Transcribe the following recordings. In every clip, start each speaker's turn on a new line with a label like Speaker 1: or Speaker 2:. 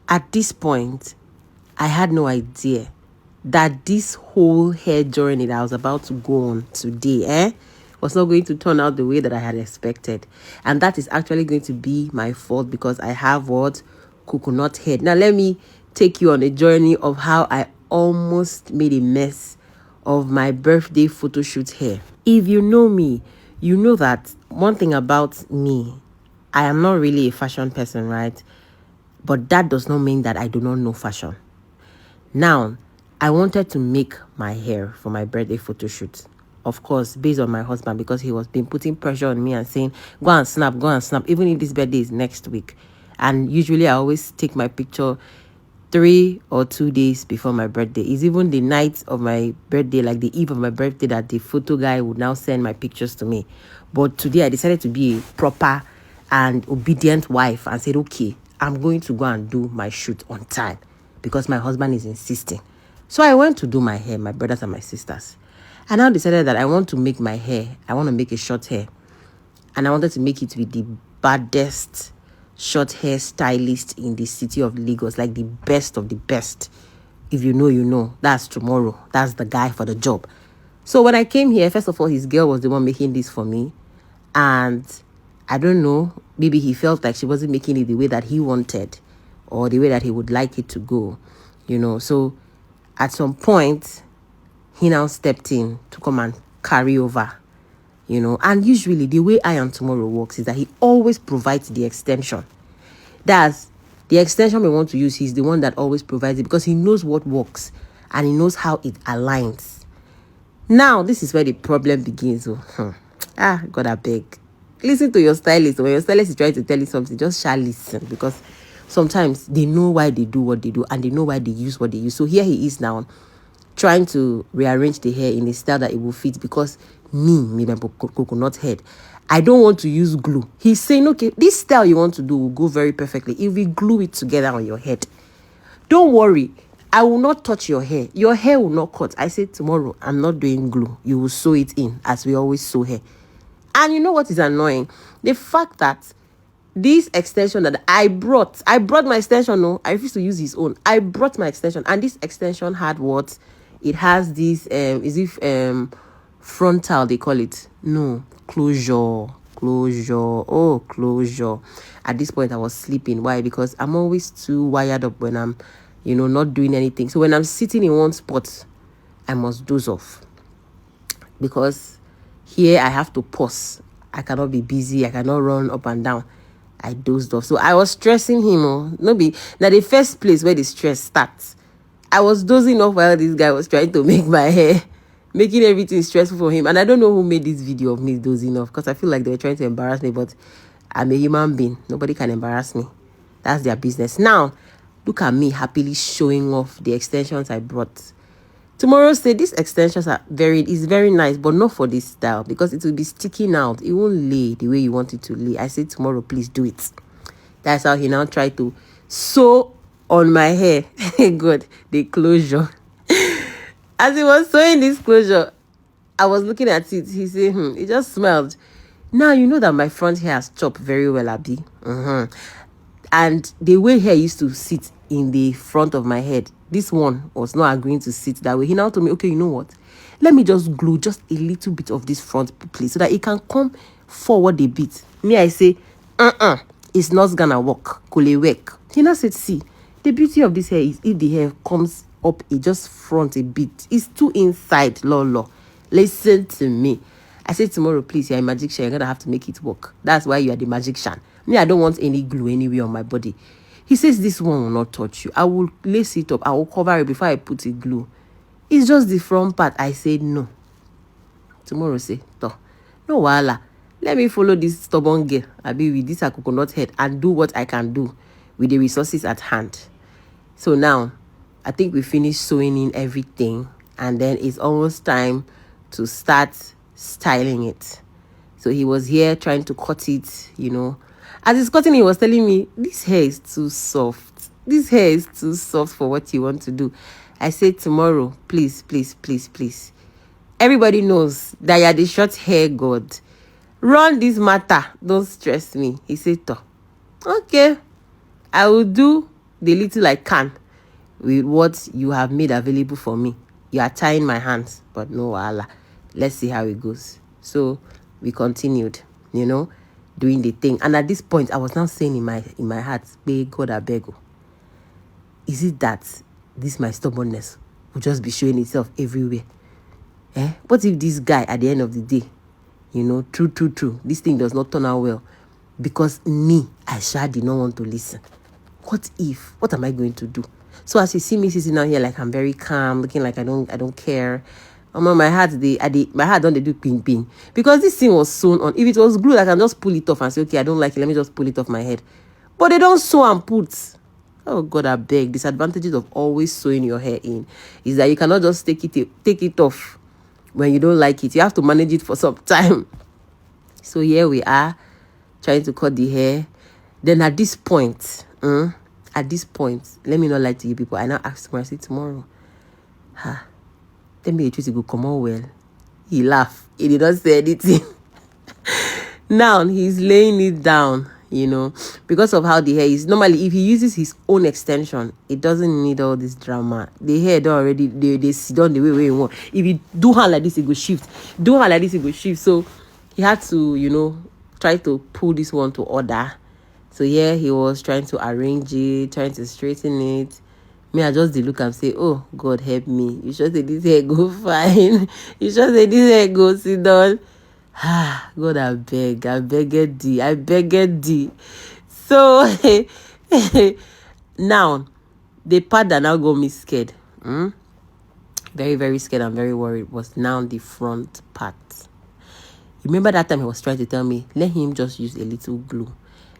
Speaker 1: At this point, I had no idea that this whole hair journey that I was about to go on today, was not going to turn out the way that I had expected. And that is actually going to be my fault because I have what? Coconut head. Now, let me take you on a journey of how I almost made a mess of my birthday photo shoot hair. If you know me, you know that one thing about me, I am not really a fashion person, right? But that does not mean that I do not know fashion. Now, I wanted to make my hair for my birthday photo shoot. Of course, based on my husband, because he was been putting pressure on me and saying, go and snap, even if this birthday is next week. And usually I always take my picture 3 or 2 days before my birthday. It's even the night of my birthday, like the eve of my birthday, that the photo guy would now send my pictures to me. But today I decided to be a proper and obedient wife and said, okay, I'm going to go and do my shoot on time because my husband is insisting. So I went to do my hair, my brothers and my sisters. And I decided that I want to make my hair. I want to make a short hair. And I wanted to make it with the baddest short hair stylist in the city of Lagos, like the best of the best. If you know, you know. That's tomorrow. That's the guy for the job. So when I came here, first of all, his girl was the one making this for me. And I don't know, maybe he felt like she wasn't making it the way that he wanted or the way that he would like it to go, you know. So at some point, he now stepped in to come and carry over, you know. And usually the way I Am Tomorrow works is that he always provides the extension. That's the extension we want to use. He's the one that always provides it because he knows what works and he knows how it aligns. Now, this is where the problem begins. God, I beg. Listen to your stylist. When your stylist is trying to tell you something, just shall listen, because sometimes they know why they do what they do and they know why they use what they use. So here he is now trying to rearrange the hair in a style that it will fit, because me, my coconut head, I don't want to use glue. He's saying, okay, this style you want to do will go very perfectly if we glue it together on your head. Don't worry, I will not touch your hair. Your hair will not cut. I said, tomorrow, I'm not doing glue. You will sew it in as we always sew hair. And you know what is annoying? The fact that this extension that I brought my extension. No, I refused to use his own. I brought my extension, and this extension had what? It has this frontal, they call it. No, closure. At this point I was sleeping. Why? Because I'm always too wired up when I'm, not doing anything. So when I'm sitting in one spot, I must doze off, because here I have to pause. I cannot be busy. I cannot run up and down. I dozed off. So I was stressing him. Now the first place where the stress starts, I was dozing off while this guy was trying to make my hair, making everything stressful for him. And I don't know who made this video of me dozing off, because I feel like they were trying to embarrass me, but I'm a human being. Nobody can embarrass me. That's their business. Now, look at me happily showing off the extensions I brought. Tomorrow say these extensions is very nice, but not for this style, because it will be sticking out. It won't lay the way you want it to lay. I said, tomorrow, please do it. That's how he now tried to sew on my hair. Good, the closure. As he was sewing this closure, I was looking at it. He said, it just smelled. Now you know that my front hair has chopped very well, Abi. And the way hair used to sit in the front of my head, this one was not agreeing to sit that way. He now told me, okay, you know what? Let me just glue just a little bit of this front, please, so that it can come forward a bit. Me, I say, it's not gonna work. Kule work. He now said, see, the beauty of this hair is if the hair comes up, it just front a bit. It's too inside, lolo. Listen to me. I said, tomorrow, please, you're a magician. You're gonna have to make it work. That's why you are the magician. Me, I don't want any glue anywhere on my body. He says, this one will not touch you. I will lace it up. I will cover it before I put it glue. It's just the front part. I said, no. Tomorrow, say, no, wala. Let me follow this stubborn girl. I be with this coconut head and do what I can do with the resources at hand. So now, I think we finished sewing in everything. And then it's almost time to start styling it. So he was here trying to cut it, As he's cutting, he was telling me, this hair is too soft. This hair is too soft for what you want to do. I said, tomorrow, please. Everybody knows that you're the short hair god. Run this matter. Don't stress me. He said, okay, I will do the little I can with what you have made available for me. You are tying my hands, but no wahala. Let's see how it goes. So we continued, doing the thing. And at this point, I was now saying in my heart, "May God, I beg you. Is it that this my stubbornness will just be showing itself everywhere? What if this guy at the end of the day, true, this thing does not turn out well because me, I did not want to listen? What am I going to do?" So as you see me sitting down here, like I'm very calm, looking like I don't care. My heart, my heart don't do ping, because this thing was sewn on. If it was glue, I can just pull it off and say, okay, I don't like it, let me just pull it off my head. But they don't sew and put. Oh God, I beg. Disadvantages of always sewing your hair in is that you cannot just take it off when you don't like it. You have to manage it for some time. So here we are, trying to cut the hair. Then at this point, let me not lie to you people. I now asked him, I said, tomorrow, let me choose to go come on well. He laughed. He did not say anything. Now he's laying it down, because of how the hair is. Normally, if he uses his own extension, it doesn't need all this drama. The hair they sit down the way you want. If you do her like this, it will shift. Do her like this, it will shift. So he had to, try to pull this one to order. So here he was trying to arrange it, trying to straighten it. Me, I just look and say, oh, God help me. You sure say this hair go fine. You sure say this hair go sit down. God, I begged thee. So, now, the part that now got me scared, very, very scared and very worried, was now the front part. Remember that time he was trying to tell me, let him just use a little glue.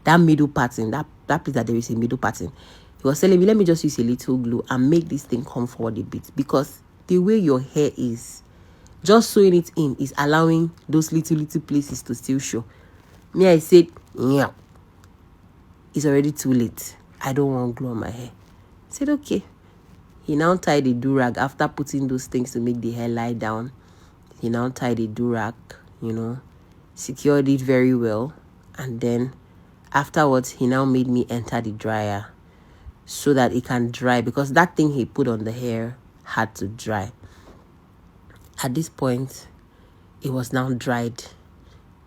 Speaker 1: That middle pattern, that place that there is a middle pattern. He was telling me, let me just use a little glue and make this thing come forward a bit. Because the way your hair is, just sewing it in is allowing those little places to still show. Me, I said, yeah, it's already too late. I don't want glue on my hair. I said, okay. He now tied a do-rag after putting those things to make the hair lie down. He now tied a do-rag, secured it very well. And then afterwards, he now made me enter the dryer so that it can dry, because that thing he put on the hair had to dry. At this point, it was now dried.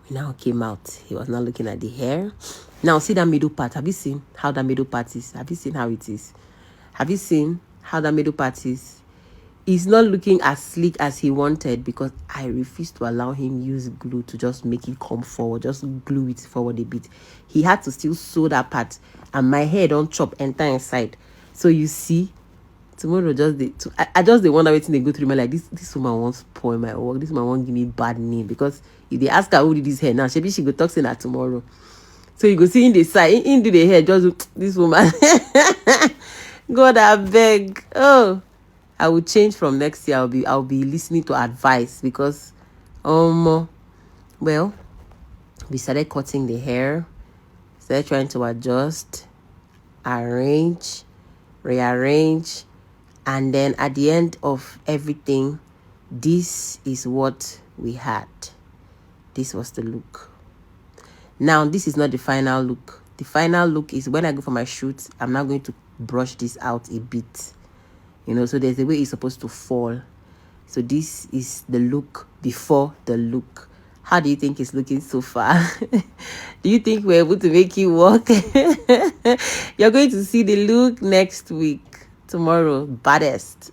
Speaker 1: We now came out. He was now looking at the hair. Now, see that middle part. Have you seen how that middle part is? Have you seen how it is? Have you seen how that middle part is? He's not looking as sleek as he wanted because I refused to allow him use glue to just make it come forward. Just glue it forward a bit. He had to still sew that part. And my hair don't chop enter inside. So you see, tomorrow I just the wonder waiting they go through my like this woman wants spoil my work. This woman won't give me bad name, because if they ask her who did this hair now, maybe she go talk to her tomorrow. So you go see in the side, into the hair, just this woman. God, I beg. Oh, I will change from next year. I'll be listening to advice, because well, we started cutting the hair, started trying to adjust, arrange, rearrange. And then at the end of everything, this is what we had. This was the look. Now, this is not the final look. The final look is when I go for my shoot, I'm now going to brush this out a bit. So there's a way it's supposed to fall. So this is the look before the look. How do you think it's looking so far? Do you think we're able to make it work? You're going to see the look next week. Tomorrow, baddest.